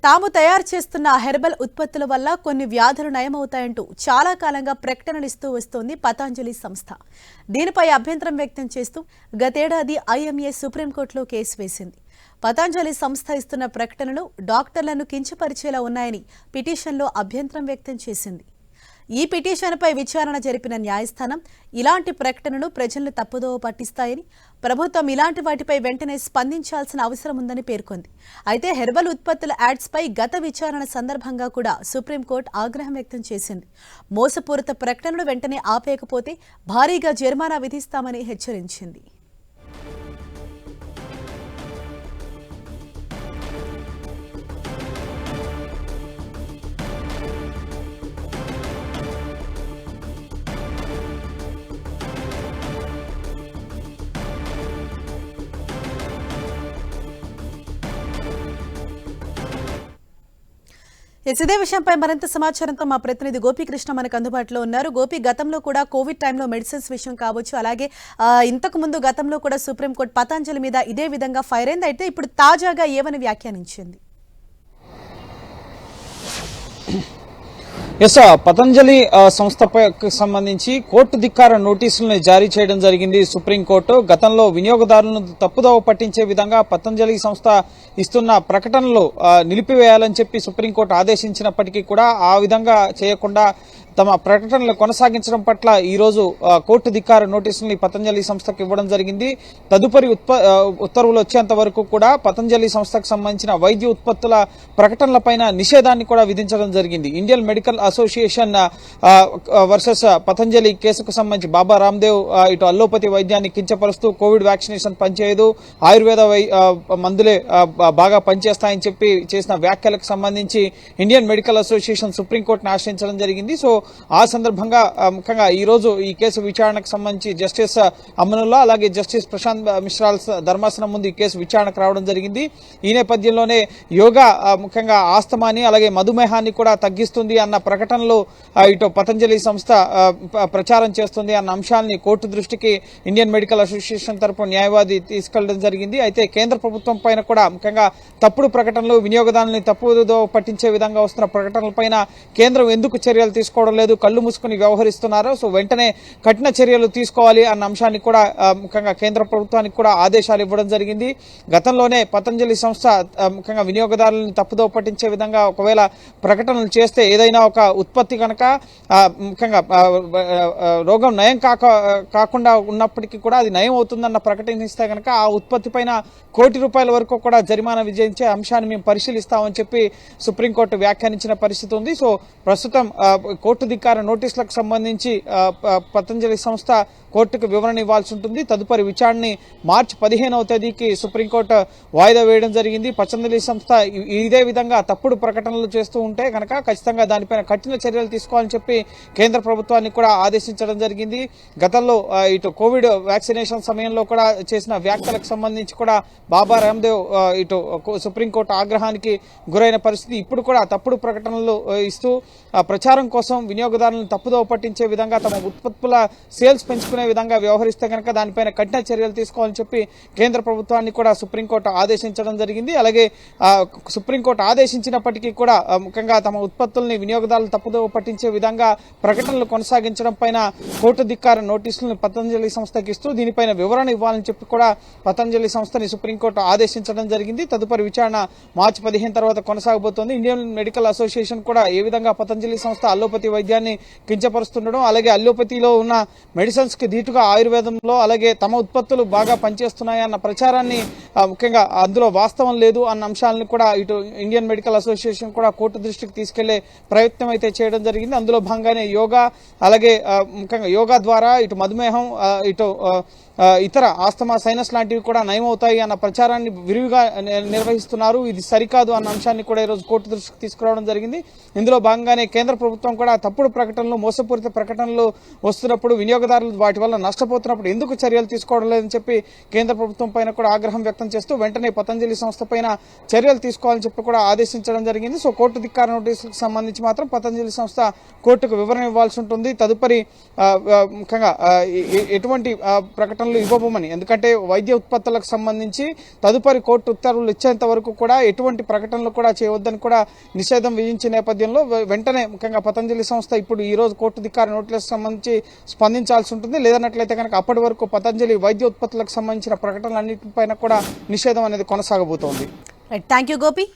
తాము తయారు చేస్తున్న హెర్బల్ ఉత్పత్తుల వల్ల కొన్ని వ్యాధులు నయమవుతాయంటూ చాలా కాలంగా ప్రకటనలు ఇస్తూ వస్తోంది పతంజలి సంస్థ. దీనిపై అభ్యంతరం వ్యక్తం చేస్తూ గతేడాది ఐఎంఏ సుప్రీంకోర్టులో కేసు వేసింది. పతంజలి సంస్థ ఇస్తున్న ప్రకటనలు డాక్టర్లను కించపరిచేలా ఉన్నాయని పిటిషన్లో అభ్యంతరం వ్యక్తం చేసింది. ఈ పిటిషన్పై విచారణ జరిపిన న్యాయస్థానం ఇలాంటి ప్రకటనలు ప్రజలను తప్పుదోవ పట్టిస్తాయని, ప్రభుత్వం ఇలాంటి వాటిపై వెంటనే స్పందించాల్సిన అవసరం ఉందని పేర్కొంది. అయితే హెర్బల్ ఉత్పత్తుల యాడ్స్పై గత విచారణ సందర్భంగా కూడా సుప్రీంకోర్టు ఆగ్రహం వ్యక్తం చేసింది. మోసపూరిత ప్రకటనలు వెంటనే ఆపేయకపోతే భారీగా జరిమానా విధిస్తామని హెచ్చరించింది. ఇదే విషయంపై మరింత సమాచారంతో మా ప్రతినిధి గోపీకృష్ణ మనకు అందుబాటులో ఉన్నారు. గోపి, గతంలో కూడా కోవిడ్ టైంలో మెడిసిన్స్ విషయం కావచ్చు, అలాగే ఇంతకు ముందు గతంలో కూడా సుప్రీంకోర్టు పతంజలి మీద ఇదే విధంగా ఫైర్ అయింది. అయితే ఇప్పుడు తాజాగా ఏమని వ్యాఖ్యానించింది? పతంజలి సంస్థకు సంబంధించి కోర్టు ధిక్కార నోటీసులను జారీ చేయడం జరిగింది సుప్రీంకోర్టు. గతంలో వినియోగదారులను తప్పుదోవ పట్టించే విధంగా పతంజలి సంస్థ ఇస్తున్న ప్రకటనలు నిలిపివేయాలని చెప్పి సుప్రీంకోర్టు ఆదేశించినప్పటికీ కూడా ఆ విధంగా చేయకుండా తమ ప్రకటనలు కొనసాగించడం పట్ల ఈ రోజు కోర్టు ధిక్కార నోటీసుల్ని పతంజలి సంస్థకు ఇవ్వడం జరిగింది. తదుపరి ఉత్తర్వులు వచ్చేంత వరకు కూడా పతంజలి సంస్థకు సంబంధించిన వైద్య ఉత్పత్తుల ప్రకటనలపైన నిషేధాన్ని కూడా విధించడం జరిగింది. Indian medical association versus Patanjali కేసుకు సంబంధించి బాబా రామ్దేవ్ ఇటు అల్లోపతి వైద్యాన్ని కించపరుస్తూ కోవిడ్ వ్యాక్సినేషన్ పనిచేయదు, ఆయుర్వేద మందులే బాగా పనిచేస్తాయని చెప్పి చేసిన వ్యాఖ్యలకు సంబంధించి ఇండియన్ మెడికల్ అసోసియేషన్ సుప్రీంకోర్టును ఆశ్రయించడం జరిగింది. సో ఆ సందర్భంగా ముఖ్యంగా ఈ రోజు ఈ కేసు విచారణకు సంబంధించి జస్టిస్ అమనుల్లా అలాగే జస్టిస్ ప్రశాంత్ మిశ్రాల్ ధర్మాసనం ముందు ఈ కేసు విచారణకు రావడం జరిగింది. ఈ నేపథ్యంలోనే యోగా ముఖ్యంగా ఆస్తమాని అలాగే మధుమేహాన్ని కూడా తగ్గిస్తుంది అన్న ప్రకటనలు ఇటు పతంజలి సంస్థ ప్రచారం చేస్తుంది అన్న అంశాన్ని కోర్టు దృష్టికి ఇండియన్ మెడికల్ అసోసియేషన్ తరపు న్యాయవాది తీసుకెళ్లడం జరిగింది. అయితే కేంద్ర ప్రభుత్వం పైన కూడా ముఖ్యంగా తప్పుడు ప్రకటనలు, వినియోగదారుల్ని తప్పుదో పట్టించే విధంగా వస్తున్న ప్రకటనలపైన కేంద్రం ఎందుకు చర్యలు తీసుకోవడం లేదు, కళ్ళు మూసుకుని వ్యవహరిస్తున్నారు, సో వెంటనే కఠిన చర్యలు తీసుకోవాలి అన్న అంశాన్ని కూడా ముఖ్యంగా కేంద్ర ప్రభుత్వానికి కూడా ఆదేశాలు ఇవ్వడం జరిగింది. గతంలోనే పతంజలి సంస్థ ముఖ్యంగా వినియోగదారులను తప్పుదో పట్టించే విధంగా ఒకవేళ ప్రకటనలు చేస్తే ఏదైనా ఒక ఉత్పత్తి కనుక ముఖ్యంగా రోగం నయం కాకుండా ఉన్నప్పటికీ కూడా అది నయం అవుతుందన్న ప్రకటనిస్తే కనుక ఆ ఉత్పత్తి పైన ₹1,00,00,000 వరకు కూడా జరిమానా విధించే అంశాన్ని మేము పరిశీలిస్తామని చెప్పి సుప్రీంకోర్టు వ్యాఖ్యానించిన పరిస్థితి ఉంది. సో ప్రస్తుతం కోర్టు ధిక్కార నోటీసులకు సంబంధించి పతంజలి సంస్థ కోర్టుకు వివరణ ఇవ్వాల్సి ఉంటుంది. తదుపరి విచారణని మార్చి 15వ తేదీకి సుప్రీంకోర్టు వాయిదా వేయడం జరిగింది. పతంజలి సంస్థ ఇదే విధంగా తప్పుడు ప్రకటనలు చేస్తూ ఉంటే కనుక ఖచ్చితంగా దానిపైన కఠిన చర్యలు తీసుకోవాలని చెప్పి కేంద్ర ప్రభుత్వాన్ని కూడా ఆదేశించడం జరిగింది. గతంలో ఇటు కోవిడ్ వ్యాక్సినేషన్ సమయంలో కూడా చేసిన వ్యాఖ్యలకు సంబంధించి కూడా బాబా రామ్దేవ్ ఇటు సుప్రీంకోర్టు ఆగ్రహానికి గురైన పరిస్థితి. ఇప్పుడు కూడా తప్పుడు ప్రకటనలు ఇస్తూ ప్రచారం కోసం వినియోగదారులను తప్పుదోవ పట్టించే విధంగా తమ ఉత్పత్తుల సేల్స్ పెంచుకునే విధంగా వ్యవహరిస్తే కనుక దానిపైన కఠిన చర్యలు తీసుకోవాలని చెప్పి కేంద్ర ప్రభుత్వాన్ని కూడా సుప్రీంకోర్టు ఆదేశించడం జరిగింది. అలాగే సుప్రీంకోర్టు ఆదేశించినప్పటికీ కూడా ముఖ్యంగా తమ ఉత్పత్తుల్ని వినియోగదారులు తప్పుదోవ పట్టించే విధంగా ప్రకటనలు కొనసాగించడం పైన కోర్టు ధిక్కార నోటీసులను పతంజలి సంస్థకి ఇస్తూ దీనిపైన వివరణ ఇవ్వాలని చెప్పి కూడా పతంజలి సంస్థని సుప్రీంకోర్టు ఆదేశించడం జరిగింది. తదుపరి విచారణ మార్చి 15 తర్వాత కొనసాగబోతోంది. ఇండియన్ మెడికల్ అసోసియేషన్ కూడా ఏ విధంగా పతంజలి సంస్థ అల్లోపతి వైద్యాన్ని కించపరుస్తుండడం, అలాగే అల్లోపతిలో ఉన్న మెడిసిన్స్ కి ధీటుగా ఆయుర్వేదంలో అలాగే తమ ఉత్పత్తులు బాగా పనిచేస్తున్నాయన్న ప్రచారాన్ని ముఖ్యంగా అందులో వాస్తవం లేదు అన్న అంశాలను కూడా ఇటు ఇండియన్ మెడికల్ అసోసియేషన్ కూడా కోర్టు దృష్టికి తీసుకెళ్లే ప్రయత్నం అయితే చేయడం జరిగింది. అందులో భాగంగానే యోగా అలాగే ముఖ్యంగా యోగా ద్వారా ఇటు మధుమేహం ఇటు ఇతర ఆస్తమా, సైనస్ లాంటివి కూడా నయమవుతాయి అన్న ప్రచారాన్ని విరివిగా నిర్వహిస్తున్నారు. ఇది సరికాదు అన్న అంశాన్ని కూడా ఈరోజు కోర్టు దృష్టికి తీసుకురావడం జరిగింది. ఇందులో భాగంగానే కేంద్ర ప్రభుత్వం కూడా తప్పుడు ప్రకటనలు మోసపూరిత ప్రకటనలు వస్తున్నప్పుడు వినియోగదారులు వాటి వల్ల నష్టపోతున్నప్పుడు ఎందుకు చర్యలు తీసుకోవడం లేదని చెప్పి కేంద్ర ప్రభుత్వం పైన కూడా ఆగ్రహం వ్యక్తం చేస్తూ వెంటనే పతంజలి సంస్థ పైన చర్యలు తీసుకోవాలని చెప్పి కూడా ఆదేశించడం జరిగింది. సో కోర్టు ధిక్కార నోటీసులకు సంబంధించి మాత్రం పతంజలి సంస్థ కోర్టుకు వివరణ ఇవ్వాల్సి ఉంటుంది. తదుపరి ముఖ్యంగా ఎటువంటి ప్రకటనలు ఇవ్వబోమని, ఎందుకంటే వైద్య ఉత్పత్తులకు సంబంధించి తదుపరి కోర్టు ఉత్తర్వులు ఇచ్చేంత వరకు కూడా ఎటువంటి ప్రకటనలు కూడా చేయవద్దని కూడా నిషేధం విధించిన నేపథ్యంలో వెంటనే ముఖ్యంగా పతంజలి సంస్థ ఇప్పుడు ఈ రోజు కోర్టు ధిక్కార నోటీసులకు సంబంధించి స్పందించాల్సి ఉంటుంది. లేదన్నట్లయితే కనుక అప్పటి వరకు పతంజలి వైద్య ఉత్పత్తులకు సంబంధించిన ప్రకటనలన్నింటిపైన కూడా నిషేధం అనేది కొనసాగబోతోంది. Thank you Gopi.